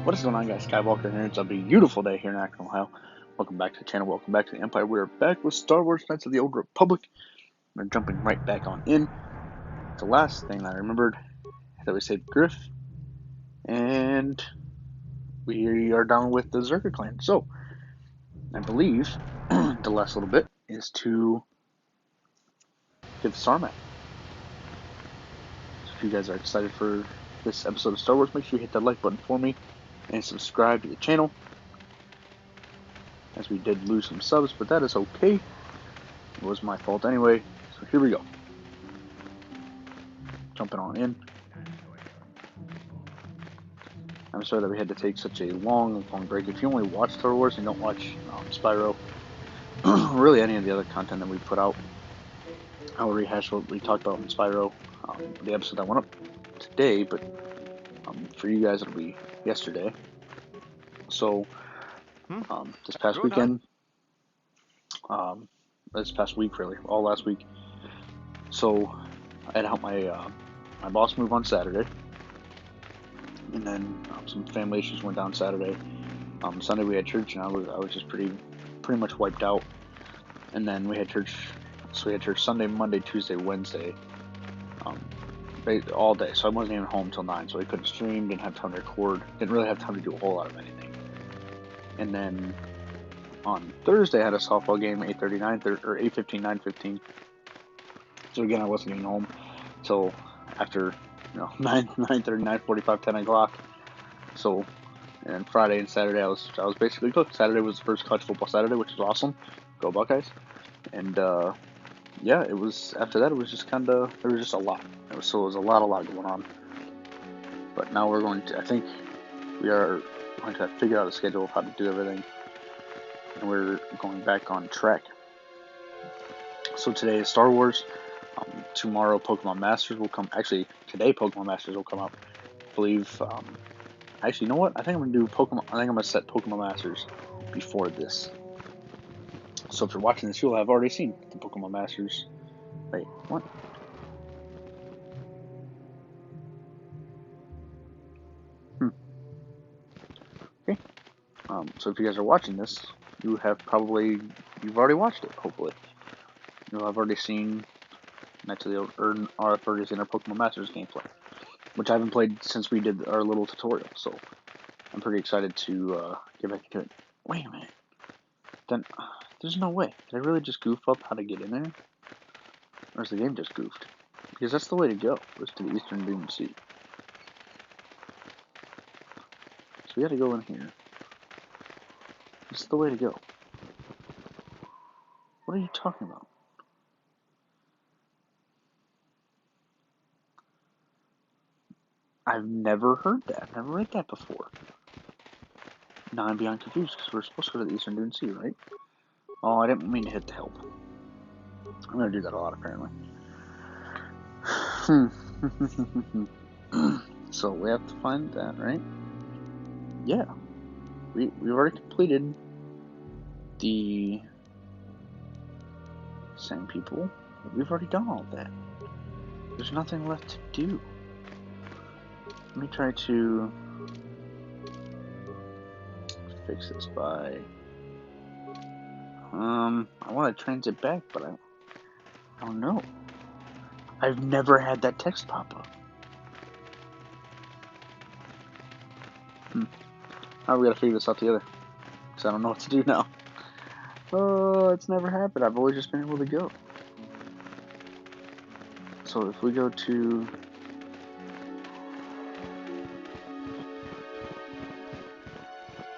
What is going on, guys? Skywalker here. It's a beautiful day here in Akron, Ohio. Welcome back to the channel. Welcome back to the Empire. We're back with Star Wars Knights of the Old Republic. We're jumping right back on in. The last thing I remembered that we saved Griff, and we are down with the Zerka clan. So, I believe the last little bit is to get the Sarmat. So if you guys are excited for this episode of Star Wars, make sure you hit that like button for me and subscribe to the channel. As we did lose some subs, but that is okay. It was my fault anyway. So here we go. Jumping on in. I'm sorry that we had to take such a long break. If you only watch Star Wars and don't watch Spyro, really any of the other content that we put out, I'll rehash what we talked about in Spyro, the episode that went up today, but for you guys it'll be yesterday. So this past weekend, this past week really, all last week. So I had helped my boss move on Saturday, and then some family issues went down Saturday. Sunday we had church, and I was just pretty much wiped out. And then we had church, so we had church Sunday, Monday, Tuesday, Wednesday, all day. So I wasn't even home till 9, so I couldn't stream, didn't have time to record, didn't really have time to do a whole lot of anything. And then on Thursday I had a softball game, 8:30, 9:30, or 8:15, 9:15. So again, I wasn't even home till after 9:30, 9:45, 10 o'clock. So, and then Friday and Saturday I was basically cooked. Saturday was the first college football Saturday, which was awesome. Go Buckeyes. And yeah, it was after that. It was just there was just a lot. It was a lot going on. But now we're going to. I think we are going to figure out a schedule of how to do everything, and we're going back on track. So today is Star Wars. Tomorrow Pokemon Masters will come. Actually, today Pokemon Masters will come out. I believe. Actually, you know what? I think I'm gonna do Pokemon. I think I'm gonna set Pokemon Masters before this. So if you're watching this, you'll have already seen the Pokemon Masters. Wait, what? Okay. So if you guys are watching this, you've already watched it. Hopefully, you'll have already seen Knights of the Old, or have already seen our Pokemon Masters gameplay, which I haven't played since we did our little tutorial. So I'm pretty excited to get back to it. Wait a minute. Then there's no way. Did I really just goof up how to get in there? Or is the game just goofed? Because that's the way to go, is to the Eastern Dune Sea. So we gotta go in here. This is the way to go. What are you talking about? I've never heard that. Never read that before. Now I'm beyond confused because we're supposed to go to the Eastern Dune Sea, right? Oh, I didn't mean to hit the help. I'm gonna do that a lot, apparently. So we have to find that, right? Yeah. We've already completed the Sand People. We've already done all that. There's nothing left to do. Let me try to fix this by... I want to transit back, but I don't know. I've never had that text pop up. Now we gotta figure this out together, because I don't know what to do now. Oh, it's never happened. I've always just been able to go. So if we go to...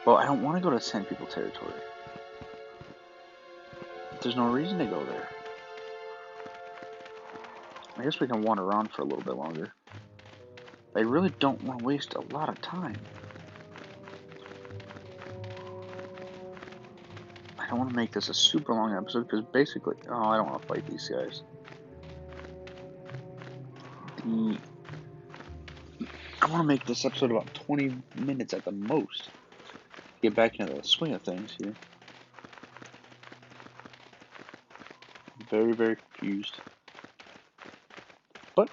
Well, I don't want to go to Sand People territory. There's no reason to go there. I guess we can wander around for a little bit longer. I really don't want to waste a lot of time. I don't want to make this a super long episode because basically... Oh, I don't want to fight these guys. I want to make this episode about 20 minutes at the most. Get back into the swing of things here. I'm very, very confused. But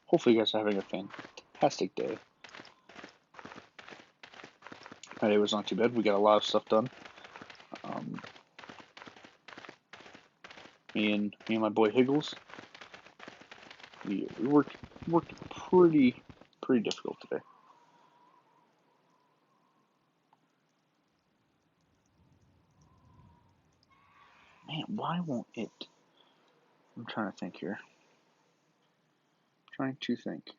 hopefully you guys are having a fantastic day. Friday was not too bad. We got a lot of stuff done. Me and my boy Higgles, we worked pretty difficult today. Man, why won't it? I'm trying to think here. Trying to think.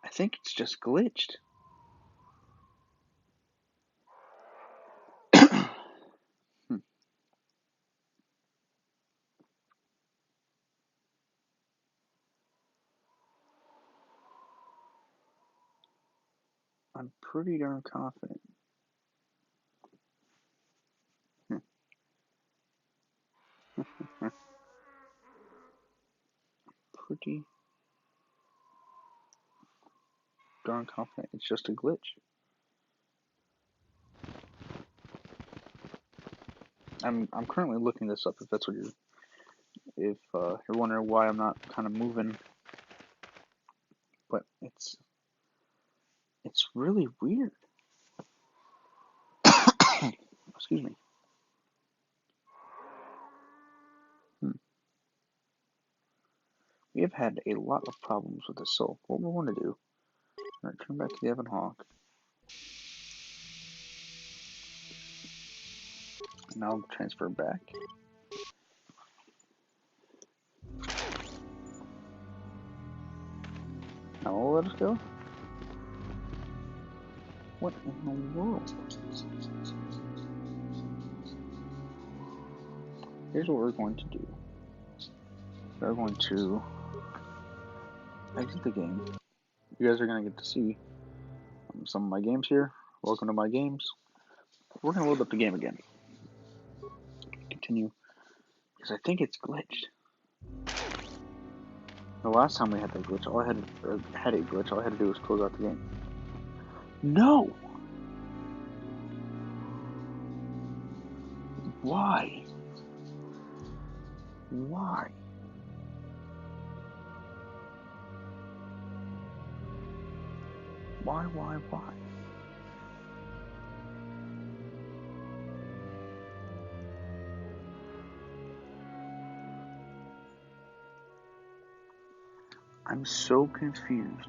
I think it's just glitched. I'm pretty darn confident. Pretty darn confident it's just a glitch. I'm currently looking this up. If that's what you're wondering why I'm not kind of moving, but it's really weird. Excuse me. We have had a lot of problems with this, so what we want to do, all right, turn back to the Evan Hawk. Now I'll transfer back. Now will let us go? What in the world? Here's what we're going to do. We're going to exit the game. You guys are going to get to see some of my games here. Welcome to my games. We're going to load up the game again. Continue. Because I think it's glitched. The last time we had that glitch, all I had to do was close out the game. No! Why? Why? Why? I'm so confused.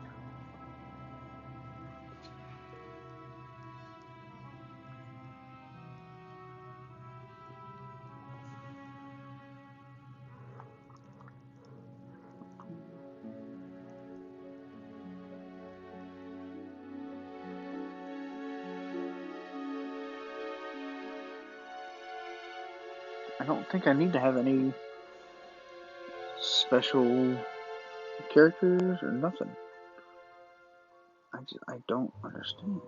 I don't think I need to have any special characters or nothing. I don't understand.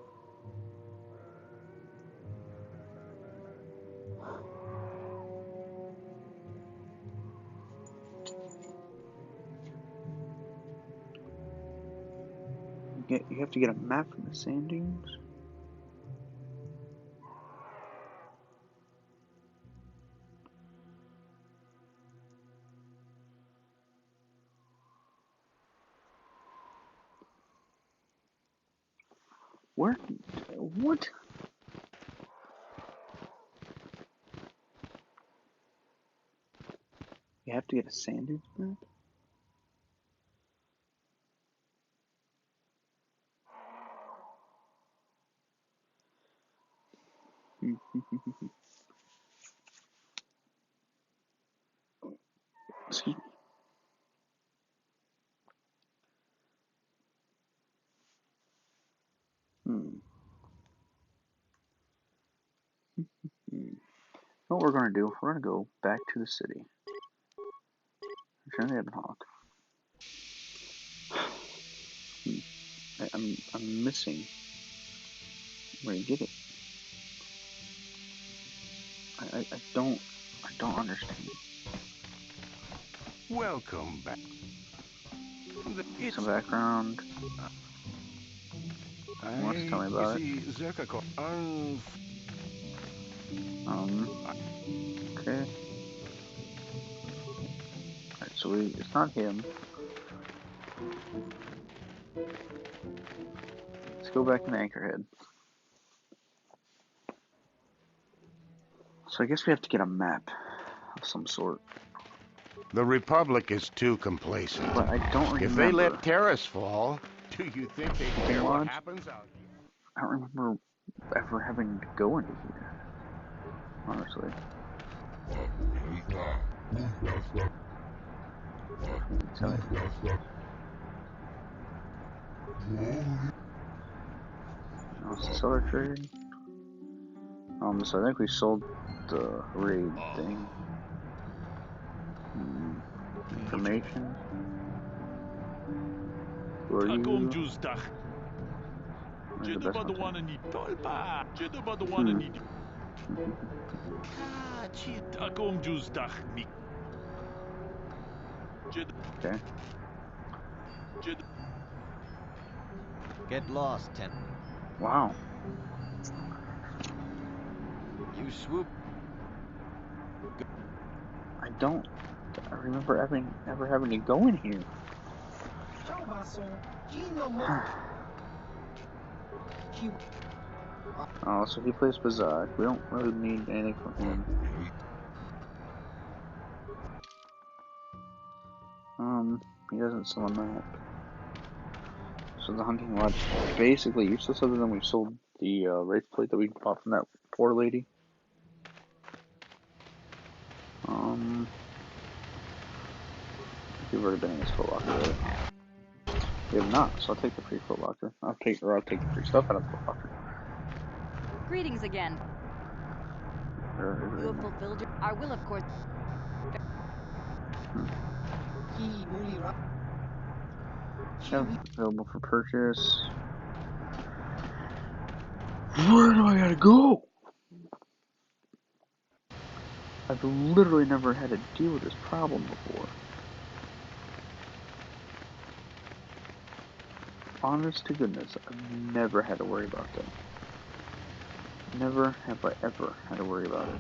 You have to get a map from the sand dunes? Where? What? You have to get a sand dunes map? Excuse me. What we're going to do, we're going to go back to the city. Return to Ebon Hawk. I'm missing where you get it. I don't understand. Welcome back. Some background. You want to tell me about it? Okay. so it's not him. Let's go back into Anchorhead. So I guess we have to get a map of some sort. The Republic is too complacent. But I don't remember. If they let terrorists fall, do you think they care what happens out here? I don't remember ever having to go into here. Honestly. Seller trade. So I think we sold the raid thing. Information. Who are you? Okay. Get lost, Ten. Wow. You swoop. I remember ever having to go in here. Oh, so he plays Bazak. We don't really need anything from him. He doesn't sell a map. So the hunting lodge is basically useless other than we sold the wraith plate that we bought from that poor lady. We've already been in this Foot Locker, right? We have not, so I'll take the free Foot Locker. I'll take the free stuff out of the Foot Locker. Greetings again. You have fulfilled your... I will, of course... Yeah, available for purchase. Where do I gotta go? I've literally never had to deal with this problem before. Honest to goodness, I've never had to worry about that. Never have I ever had to worry about it.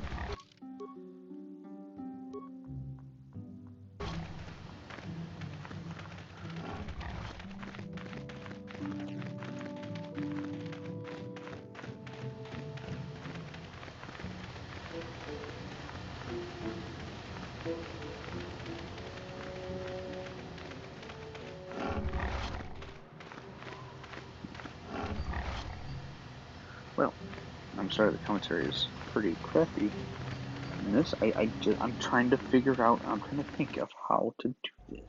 Well, I'm sorry the commentary is pretty crappy. And this, I'm trying to figure out, I'm trying to think of how to do this.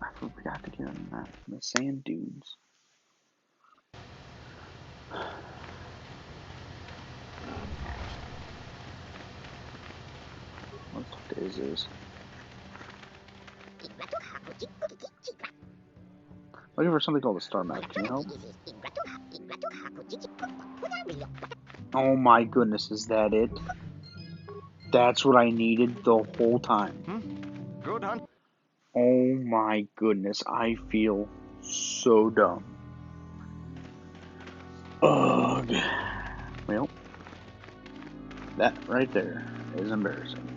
I forgot to get on that. The sand dunes. Let's talk to Izz. Looking for something called a star map. Can you help? Oh my goodness, is that it? That's what I needed the whole time. Good hunt. Oh my goodness, I feel so dumb. Ugh. Well, that right there is embarrassing.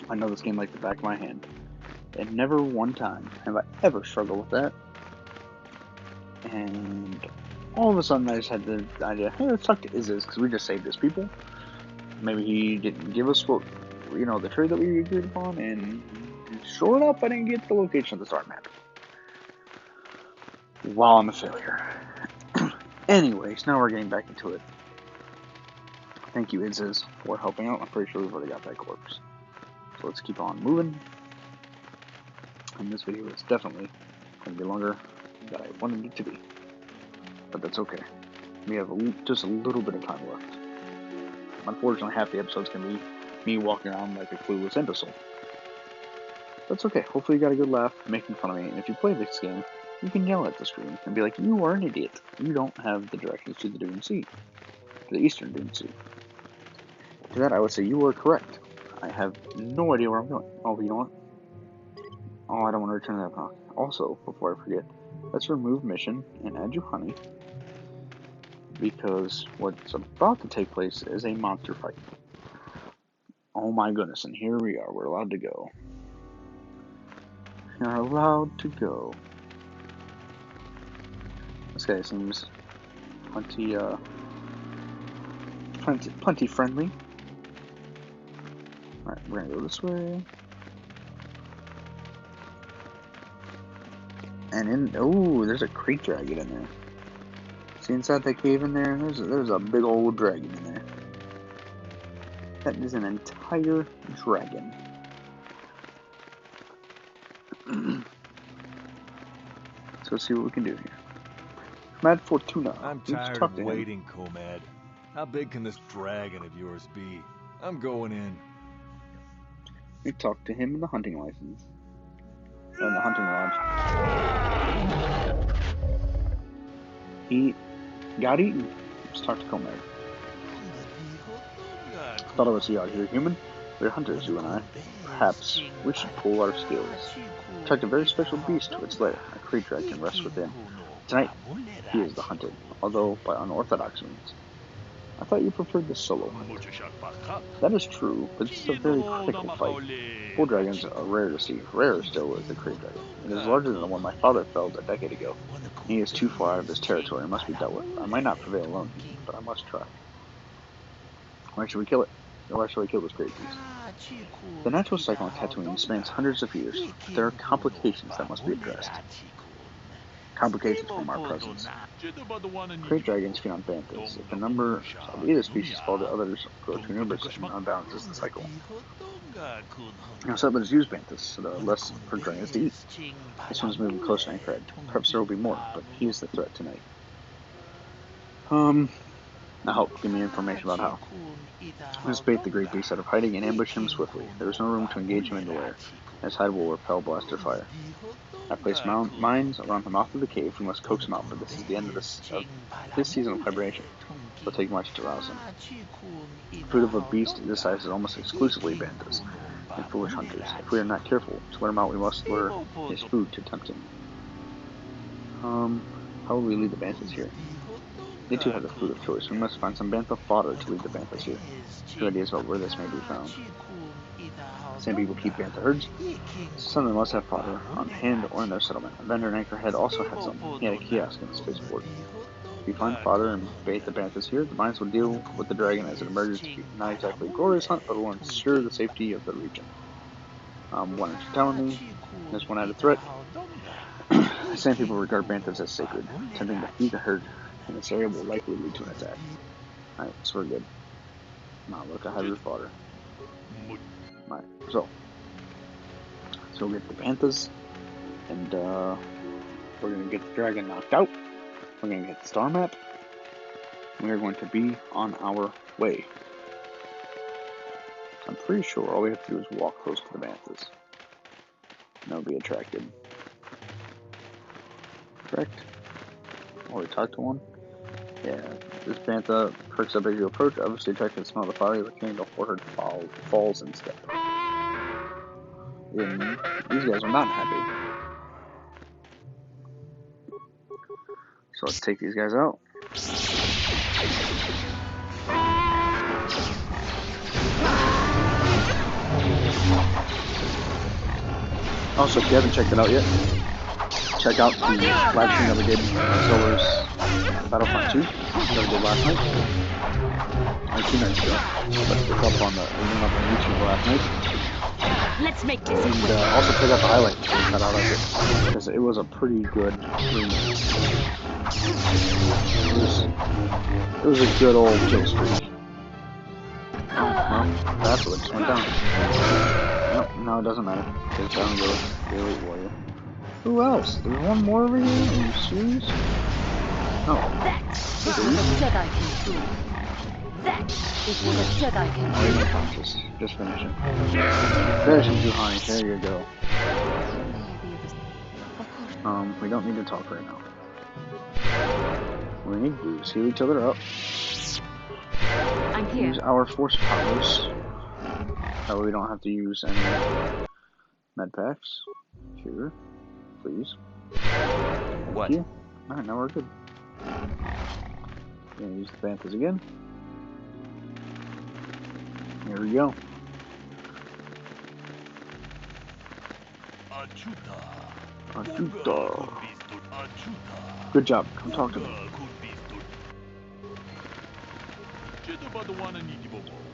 I know this game like the back of my hand. And never one time have I ever struggled with that. And all of a sudden I just had the idea, hey, let's talk to Izz, because we just saved his people. Maybe he didn't give us what, the trade that we agreed upon, and sure enough, I didn't get the location of the star map. Well, I'm a failure. Anyways, now we're getting back into it. Thank you, Izz, for helping out. I'm pretty sure we've already got that corpse. So let's keep on moving. And this video is definitely going to be longer than I wanted it to be. But that's okay. We have just a little bit of time left. Unfortunately, half the episode's going to be me walking around like a clueless imbecile. That's okay. Hopefully you got a good laugh making fun of me. And if you play this game, you can yell at the screen and be like, you are an idiot. You don't have the directions to the Dune Sea. To the Eastern Dune Sea. To that, I would say you are correct. I have no idea where I'm going. Oh, but you know what? Oh, I don't want to return that box. Also, before I forget, let's remove mission and add you honey. because what's about to take place is a monster fight. Oh my goodness, and here we are. We're allowed to go. You're allowed to go. This guy seems plenty friendly. Alright, we're gonna go this way. And there's a crate dragon in there. See inside that cave in there? There's a big old dragon in there. That is an entire dragon. So let's see what we can do here. Mad Fortuna. I'm Let's tired talk of to him. waiting, Comad. How big can this dragon of yours be? I'm going in. We talked to him in the hunting license. In the hunting lodge. He got eaten. Let's talk to Comad. Thought I would see you out here, human. We're hunters, you and I. Perhaps we should pool our skills. Tracked a very special beast to its lair. A crate dragon rests within. Tonight, he is the hunted, although by unorthodox means. I thought you preferred the solo hunt. That is true, but it's a very critical fight. Bull dragons are rare to see. Rarer still is the crate dragon. It is larger than the one my father felled a decade ago. He is too far out of his territory and must be dealt with. I might not prevail alone, but I must try. Why should we kill it? Or why should we kill this great beast? The natural cycle on Tatooine spans hundreds of years. There are complications that must be addressed. Complications from our presence. Crate dragons feed on banthas. If the numbers of either species fall, the others grow too numerous and unbalances the cycle. Settlers use banthas, so there are less for dragons to eat. This one's moving closer to Anchorhead. Perhaps there will be more, but he is the threat tonight. Now help, give me information about how. Let's bait the great beast out of hiding and ambush him swiftly. There is no room to engage him in the lair. His hide will repel blaster fire. I place mines around the mouth of the cave. We must coax him out, but this is the end of this season of hibernation. It will take much to rouse him. Food of a beast this size is almost exclusively banthas and foolish hunters. If we are not careful to lure him out, we must lure his food to tempt him. How will we lead the banthas here? They too have the food of choice. We must find some bantha fodder to lead the banthas here. Few ideas about where this may be found. Same people keep bantha herds. Some of them must have fodder on hand or in their settlement. A vendor in Anchorhead also had some. He had a kiosk in the spaceport. If you find fodder and bait the banthas here, the mines will deal with the dragon as it emerges to be not exactly a glorious hunt, but will ensure the safety of the region. What aren't you telling me? There's one added threat. The same people regard banthas as sacred. Attempting to feed the herd in this area will likely lead to an attack. Alright, so we're good. Now look, I have your fodder. Alright, so we'll get the banthas, and we're gonna get the dragon knocked out. We're gonna get the star map. We are going to be on our way. I'm pretty sure all we have to do is walk close to the banthas. And they'll be attracted. Correct? Or we talk to one. Yeah, this bantha perks up as you approach, obviously attracted to the smell of the fire, but killing the horde falls instead. And these guys are not happy. So let's take these guys out. Also, if you haven't checked it out yet, check out the live stream that we did on Solar's Battlefront 2 that we did last night. Or 2 nights ago. But it's up on YouTube last night. Let's make this And also check out the highlights we cut out of it. Because it was a pretty good remake. It was a good old kill streak. Oh, well, that's what just went down. Nope, no, it doesn't matter. It's down to the Elite Warrior. Who else? There's one more over here? Are you serious? No. That is what a Jedi can do. That is what a Jedi can Oh, you're unconscious. Just finish it. There's some Juhani. There you go. We don't need to talk right now. What we need to do is heal each other up. I'm here. Use our force powers. That way we don't have to use any med packs. Here. Please. What? Yeah. Alright, now we're good. Gonna use the Banthas again. Here we go. Achuta. Good job. Come talk to me.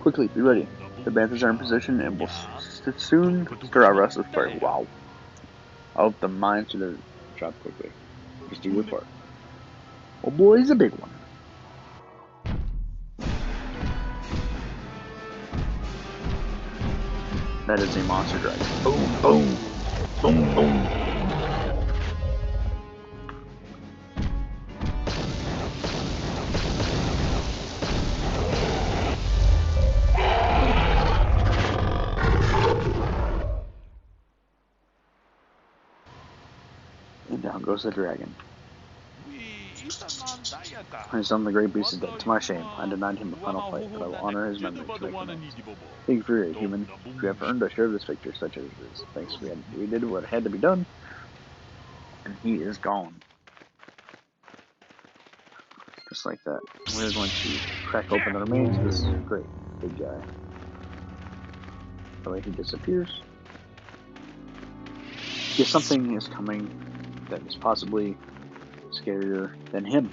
Quickly, be ready. The Banthas are in position and will soon start our restless prey. Wow. I hope the mines do their job quickly. Just do your part. Oh boy, he's a big one. That is a monster dragon. Boom, boom, boom, boom. And down goes the dragon. My son, the great beast, is dead. To my shame, I denied him a final fight, but I will honor his memory to make amends. Thank you for your aid, human. You have earned a share of this victory, such as this. Thanks, we did what had to be done, and he is gone. Just like that. We're going to crack open the remains of this great big guy. The way he disappears. If something is coming that is possibly scarier than him.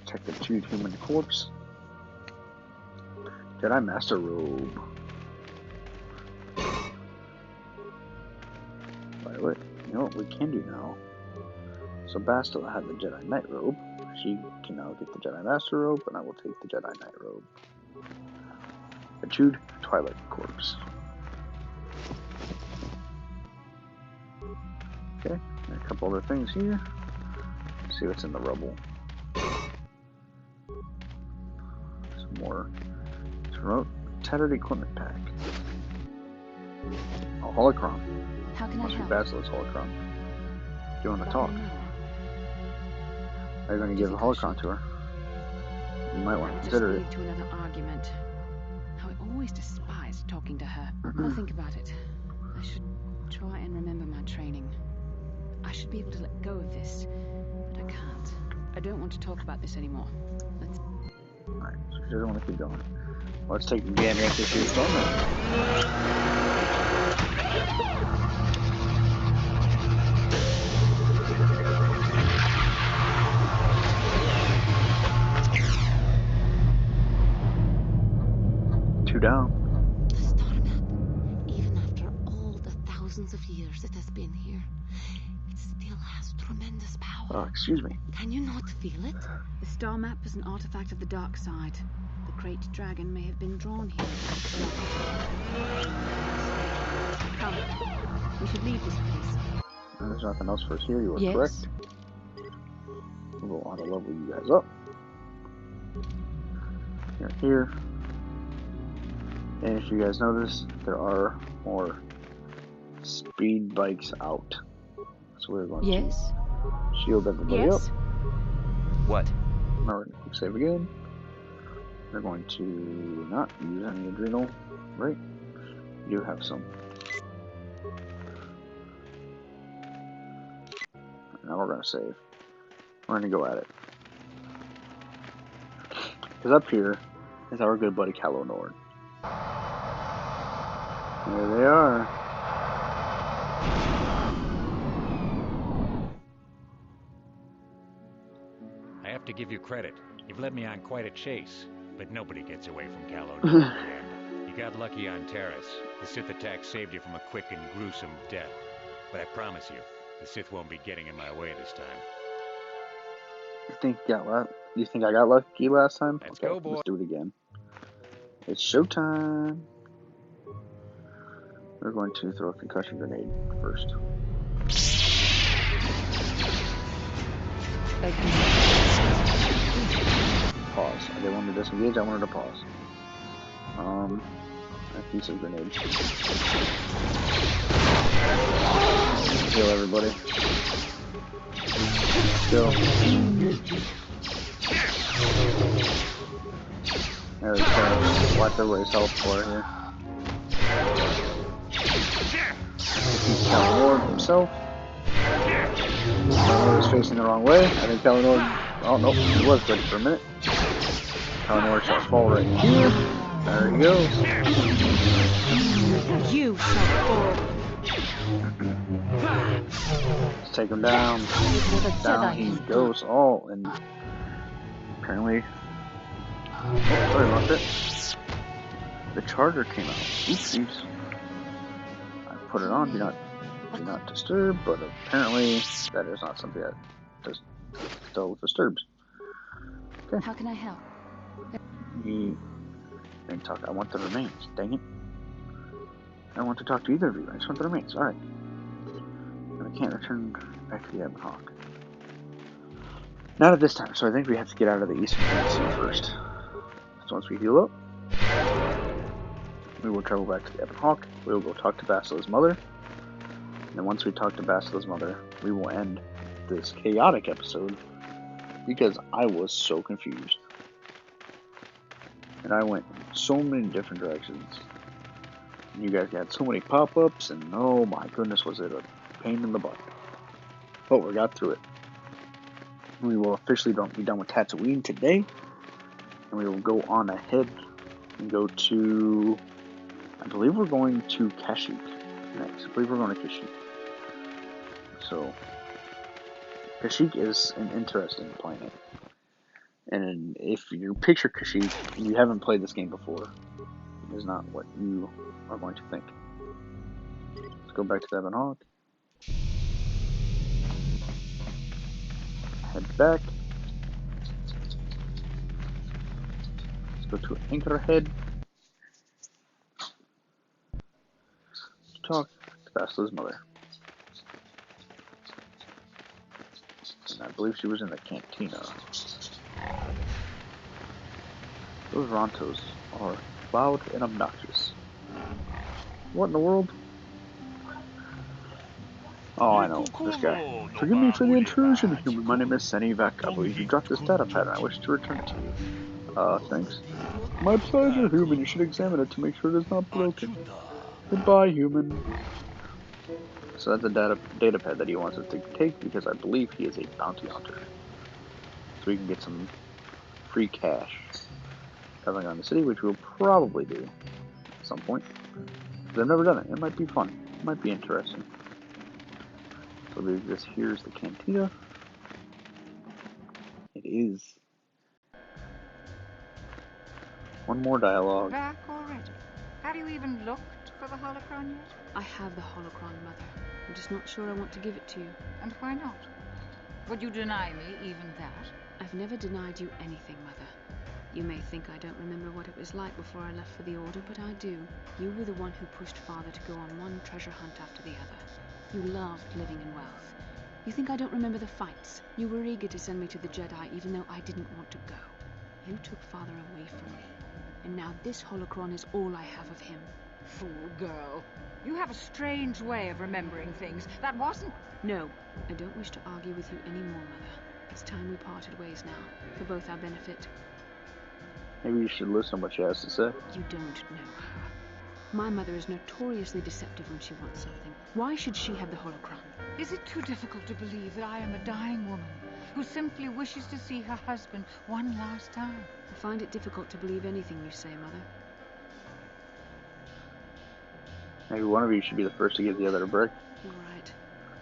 Check the chewed human corpse. Jedi Master Robe. Violet. You know what we can do now? So Bastila had the Jedi Knight Robe. She can now get the Jedi Master Robe, and I will take the Jedi Knight Robe. The chewed Twilight Corpse. Okay, and a couple other things here. Let's see what's in the rubble. Some more. Remote tattered equipment pack. A holocron. How can I Must be help? Basila's holocron. Do you want to Let talk? me know. Are you going to give the holocron to her? You might want to Just consider it. lead to another argument. How I always despised talking to her. I'll think about it. I should try and remember my training. I should be able to let go of this, but I can't. I don't want to talk about this anymore. Let's... Alright, so she doesn't want to keep going. Let's take the gander at this year's storm. 2 down. The star map, even after all the thousands of years it has been here, it still has tremendous power. Excuse me. Can you not feel it? The star map is an artifact of the dark side. The great dragon may have been drawn here. Come, we should leave this place. There's nothing else for us here. You are Yes. correct. We'll want to level you guys up. You're here. And if you guys notice, there are more speed bikes out. So we're going Yes. to shield everybody Yes. up. What? Now we're going to quick save again. We're going to not use any adrenal, right? You do have some. Now we're going to save. We're going to go at it. Because up here is our good buddy Calo Nord. There they are. I have to give you credit. You've led me on quite a chase, but nobody gets away from Calo Nord in the end. You got lucky on Terrace. The Sith attack saved you from a quick and gruesome death. But I promise you, the Sith won't be getting in my way this time. You think I got lucky last time? Let's Okay, go, boy. let's do it again. It's showtime. We're going to throw a concussion grenade first. Pause. I didn't want to disengage, I wanted to pause. A piece of grenade. Kill everybody. Kill. There we go. Wipe everybody's health for here. He's Calo Nord himself. Calo Nord is facing the wrong way. I think Calo Nord Oh, nope, he was ready for a minute. Eleanor shall fall right here. There he goes. You shall fall. Let's take him down. Down he goes. Oh, and apparently... Oh, sorry about that. The charger came out. Oopsies. I put it on, do not disturb, but apparently that is not something that still disturbs. Okay. How can I help? I want the remains. Dang it. I don't want to talk to either of you. I just want the remains. Alright. And I can't return back to the Ebon Hawk. Not at this time, so I think we have to get out of the Eastern Sea first. So once we heal up, we will travel back to the Ebon Hawk. We will go talk to Basila's mother. And once we talk to Basila's mother, we will end this chaotic episode because I was so confused. And I went in so many different directions. And you guys had so many pop-ups, and oh my goodness, was it a pain in the butt. But we got through it. We will officially be done with Tatooine today. And we will go on ahead and go to... I believe we're going to Kashyyyk next. I believe we're going to Kashyyyk. So, Kashyyyk is an interesting planet. And if you picture Kashyyyk, and you haven't played this game before, it is not what you are going to think. Let's go back to the Ebon Hawk. Head back. Let's go to Anchorhead. Talk to Basila's mother. And I believe she was in the cantina. Those Rontos are loud and obnoxious. What in the world? Oh, I know, this guy. Forgive me for the intrusion, human. My name is Senny Vec. I believe you dropped this data pattern. I wish to return it to you. Thanks. My pleasure, human. You should examine it to make sure it is not broken. Goodbye, human. So that's a data pad that he wants us to take because I believe he is a bounty hunter. So we can get some free cash traveling around the city, which we'll probably do at some point. Because I've never done it. It might be fun. It might be interesting. So this here's the cantina. It is. One more dialogue. Back already? Have you even looked for the holocron yet? I have the holocron, Mother. I'm just not sure I want to give it to you. And why not? Would you deny me even that? I've never denied you anything, Mother. You may think I don't remember what it was like before I left for the Order, but I do. You were the one who pushed Father to go on one treasure hunt after the other. You loved living in wealth. You think I don't remember the fights? You were eager to send me to the Jedi even though I didn't want to go. You took Father away from me. And now this holocron is all I have of him. Fool girl. You have a strange way of remembering things. That wasn't... No, I don't wish to argue with you anymore, Mother. It's time we parted ways now, for both our benefit. Maybe you should listen to what she has to say. You don't know her. My mother is notoriously deceptive when she wants something. Why should she have the holocron? Is it too difficult to believe that I am a dying woman who simply wishes to see her husband one last time? I find it difficult to believe anything you say, Mother. Maybe one of you should be the first to give the other a break. You're right.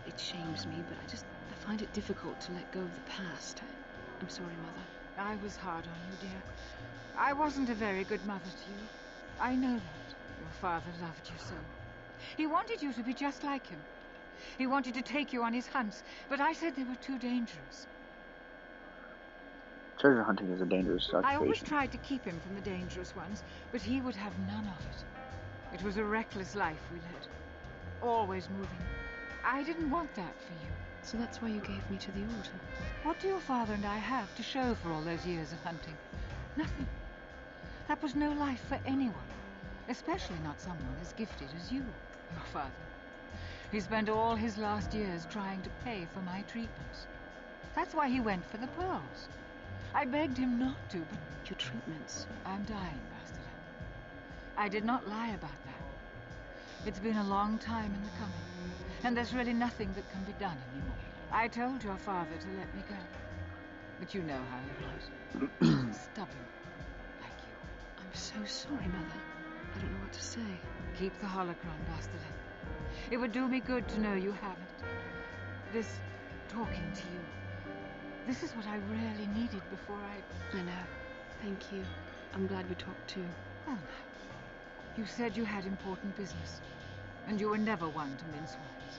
It shames me, but I find it difficult to let go of the past. I'm sorry, Mother. I was hard on you, dear. I wasn't a very good mother to you. I know that. Your father loved you so. He wanted you to be just like him. He wanted to take you on his hunts, but I said they were too dangerous. Treasure hunting is a dangerous occupation. I always tried to keep him from the dangerous ones, but he would have none of it. It was a reckless life we led. Always moving. I didn't want that for you. So that's why you gave me to the Order? What do your father and I have to show for all those years of hunting? Nothing. That was no life for anyone. Especially not someone as gifted as you, your father. He spent all his last years trying to pay for my treatments. That's why he went for the pearls. I begged him not to, but... Your treatments? I'm dying, Bastila. I did not lie about that. It's been a long time in the coming, and there's really nothing that can be done anymore. I told your father to let me go. But you know how he was. Stubborn, like you. I'm so sorry, Mother. I don't know what to say. Keep the holocron, Bastila. It would do me good to know you have it. This talking to you. This is what I really needed before I know. Thank you. I'm glad we talked too. Well, now, you said you had important business, and you were never one to mince words.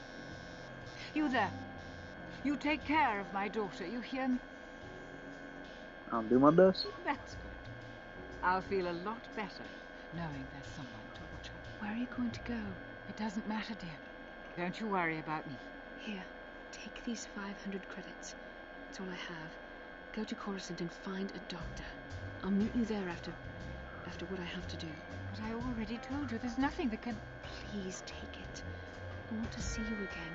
You there. You take care of my daughter, you hear me? I'll do my best. That's good. I'll feel a lot better knowing there's someone to watch her. Where are you going to go? It doesn't matter, dear. Don't you worry about me. Here, take these 500 credits. That's all I have. Go to Coruscant and find a doctor. I'll meet you there after what I have to do. But I already told you there's nothing that can... Please take it. I want to see you again,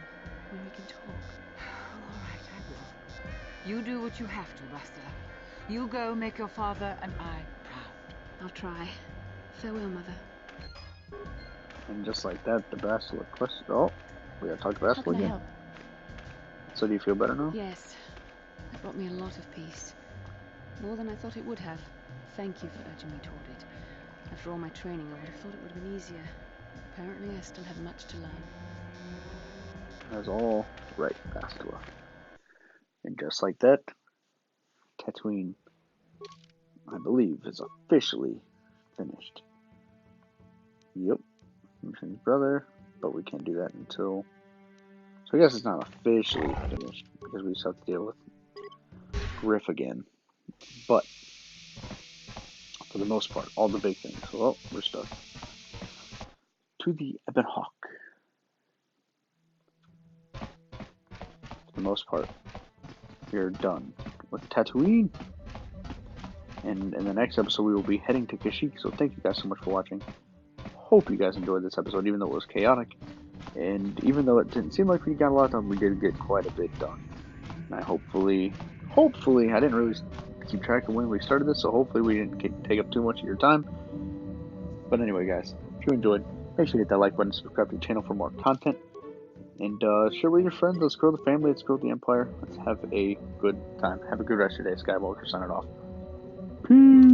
when we can talk. All right, I will. You do what you have to, Bastila. You go make your father and I proud. I'll try. Farewell, Mother. And just like that, the Bastila quest. Oh, we gotta talk to Bastila again. Help? So do you feel better now? Yes. That brought me a lot of peace. More than I thought it would have. Thank you for urging me toward it. After all my training, I would have thought it would have been easier. Apparently, I still have much to learn. That's all right, Bastila. And just like that, Tatooine, I believe, is officially finished. Yep. Mission's brother, but we can't do that until... So I guess it's not officially finished, because we still have to deal with Griff again. But, for the most part, all the big things. Well, we're stuck. To the Ebon Hawk. For the most part, we're done with Tatooine. And in the next episode, we will be heading to Kashyyyk. So thank you guys so much for watching. Hope you guys enjoyed this episode, even though it was chaotic. And even though it didn't seem like we got a lot done, we did get quite a bit done. And I hopefully, I didn't really keep track of when we started this, so hopefully we didn't take up too much of your time. But anyway, guys, if you enjoyed, make sure to hit that like button, subscribe to the channel for more content, and share with your friends. Let's grow the family, let's grow the empire. Let's have a good time. Have a good rest of your day. Skywalker signing off. Peace.